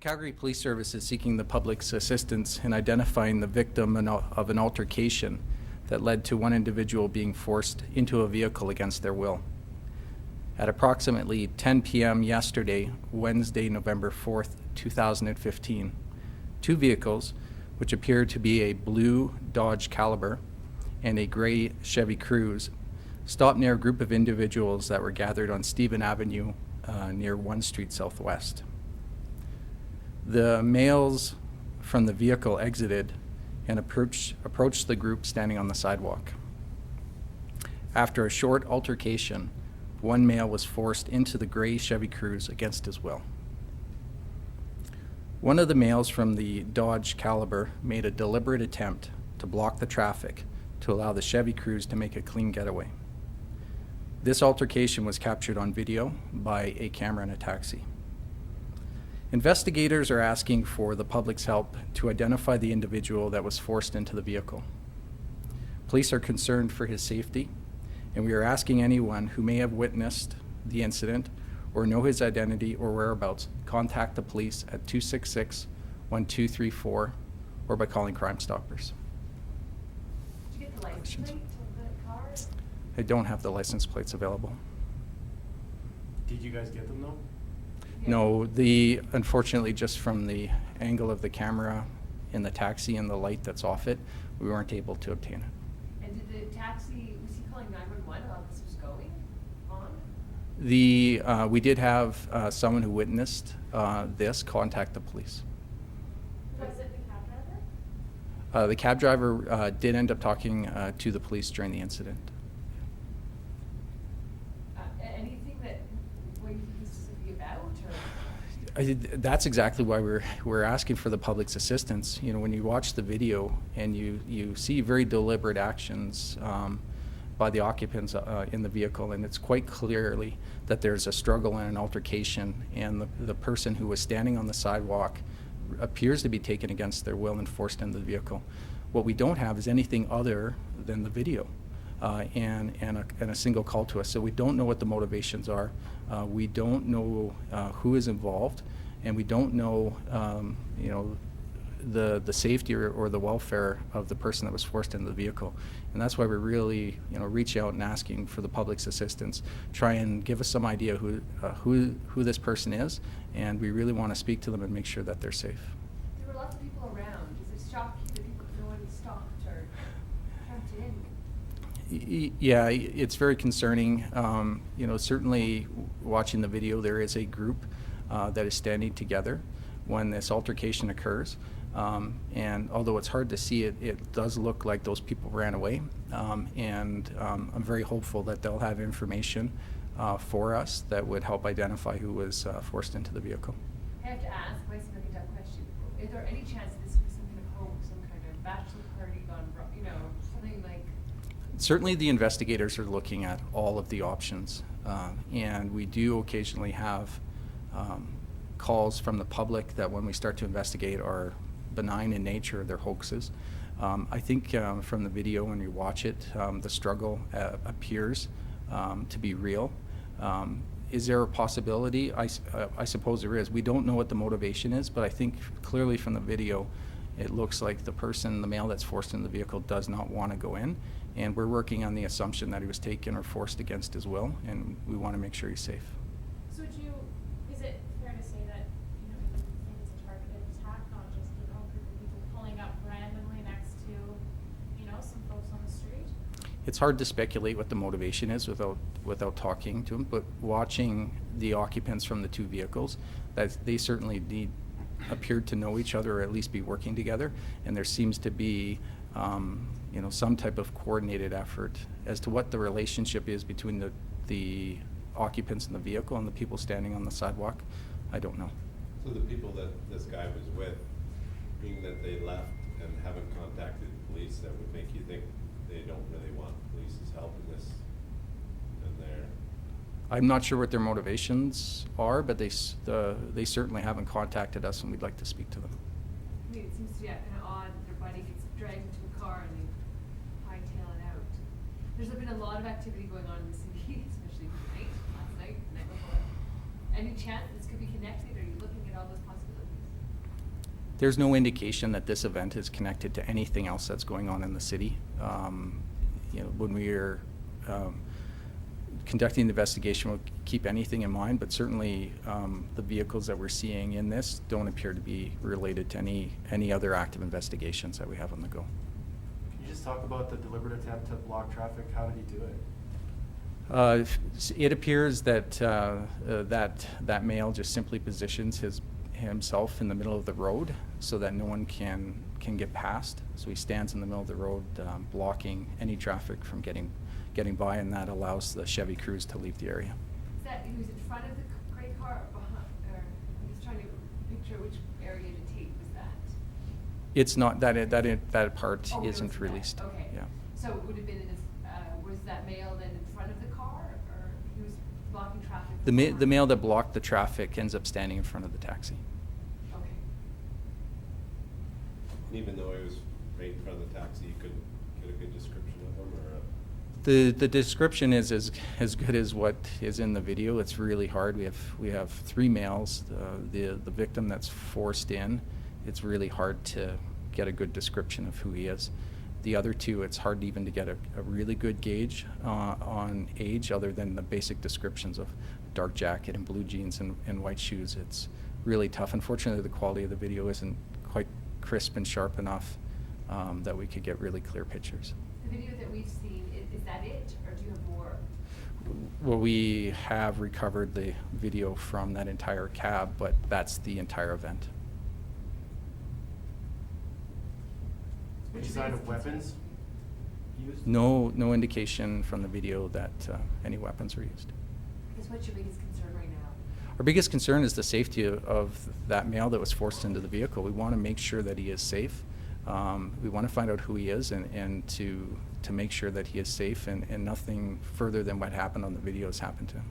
Calgary Police Service is seeking the public's assistance in identifying the victim of an altercation that led to one individual being forced into a vehicle against their will. At approximately 10 p.m. yesterday, Wednesday, November 4th, 2015, two vehicles, which appeared to be a blue Dodge Calibre and a gray Chevy Cruz, stopped near a group of individuals that were gathered on Stephen Avenue near 1 Street Southwest. The males from the vehicle exited and approached the group standing on the sidewalk. After a short altercation, one male was forced into the gray Chevy Cruz against his will. One of the males from the Dodge Calibre made a deliberate attempt to block the traffic to allow the Chevy Cruz to make a clean getaway. This altercation was captured on video by a camera in a taxi. Investigators are asking for the public's help to identify the individual that was forced into the vehicle. Police are concerned for his safety, and we are asking anyone who may have witnessed the incident or know his identity or whereabouts, contact the police at 266-1234 or by calling Crime Stoppers. Did you get the license plate of the car? I don't have the license plates available. Did you guys get them though? Yeah. No, unfortunately, just from the angle of the camera in the taxi and the light that's off it, we weren't able to obtain it. And did the taxi, was he calling 911 while this was going on? We did have someone who witnessed this contact the police. Was it the cab driver? The cab driver did end up talking to the police during the incident. Anything that what you think this would be about, or? That's exactly why we're asking for the public's assistance. You know, when you watch the video and you see very deliberate actions by the occupants in the vehicle, and it's quite clearly that there's a struggle and an altercation, and the person who was standing on the sidewalk appears to be taken against their will and forced into the vehicle. What we don't have is anything other than the video and a single call to us. So we don't know what the motivations are. We don't know who is involved, and we don't know, you know, the safety or the welfare of the person that was forced into the vehicle. And that's why we're really, you know, reaching out and asking for the public's assistance. Try and give us some idea who this person is, and we really want to speak to them and make sure that they're safe. There were lots of people around. Does it shock you that people, no one stopped or jumped in? Yeah, it's very concerning. You know, certainly watching the video, there is a group that is standing together when this altercation occurs. And although it's hard to see it, it does look like those people ran away. And I'm very hopeful that they'll have information for us that would help identify who was forced into the vehicle. I have to ask, my second dumb question. Is there any chance that this was some kind of hoax, some kind of bachelor party gone wrong, you know, something like? Certainly the investigators are looking at all of the options. And we do occasionally have calls from the public that when we start to investigate are benign in nature, they're hoaxes. I think from the video when you watch it, the struggle appears to be real. Is there a possibility? I suppose there is. We don't know what the motivation is, but I think clearly from the video, it looks like the person, the male that's forced in the vehicle, does not want to go in. And we're working on the assumption that he was taken or forced against his will, and we want to make sure he's safe. So is it fair to say that, you know, you think it's a targeted attack, not just, you know, a group of people pulling up randomly next to, you know, some folks on the street? It's hard to speculate what the motivation is without talking to them, but watching the occupants from the two vehicles, that they certainly appeared to know each other or at least be working together, and there seems to be you know, some type of coordinated effort. As to what the relationship is between the occupants in the vehicle and the people standing on the sidewalk, I don't know. So the people that this guy was with, being that they left and haven't contacted the police, that would make you think they don't really want police's help in this, and they're... I'm not sure what their motivations are, but they certainly haven't contacted us, and we'd like to speak to them. I mean, it seems to be kind of odd that their buddy gets dragged into a car and they hightail it out. There's been a lot of activity going on in the city, especially tonight, last night, the night before. Any chance this could be connected? Are you looking at all those possibilities? There's no indication that this event is connected to anything else that's going on in the city. You know, when we are conducting the investigation, we'll keep anything in mind, but certainly the vehicles that we're seeing in this don't appear to be related to any other active investigations that we have on the go. Can you just talk about the deliberate attempt to block traffic? How did he do it? It appears that that male just simply positions himself in the middle of the road so that no one can get past. So he stands in the middle of the road, blocking any traffic from getting by, and that allows the Chevy Cruz to leave the area. Is that, he was in front of the gray car or behind, or I'm just trying to picture which area to take was that? It's not that part Oh, it isn't was released. that, okay. Yeah. So it would have been was that male then in front of the car, or he was blocking traffic? The male that blocked the traffic ends up standing in front of the taxi. Okay. And even though he was right in front of the taxi, you couldn't get a good description of him, or? The description is as good as what is in the video. It's really hard. We have 3 males. The victim that's forced in, it's really hard to get a good description of who he is. The other 2, it's hard even to get a really good gauge on age, other than the basic descriptions of dark jacket and blue jeans and white shoes. It's really tough. Unfortunately, the quality of the video isn't quite crisp and sharp enough that we could get really clear pictures. The video that we've seen, is that it, or do you have more? Well, we have recovered the video from that entire cab, but that's the entire event. Any sign of weapons used? No indication from the video that any weapons were used. Because what's your biggest concern right now? Our biggest concern is the safety of that male that was forced into the vehicle. We want to make sure that he is safe. We want to find out who he is and to make sure that he is safe and nothing further than what happened on the video has happened to him.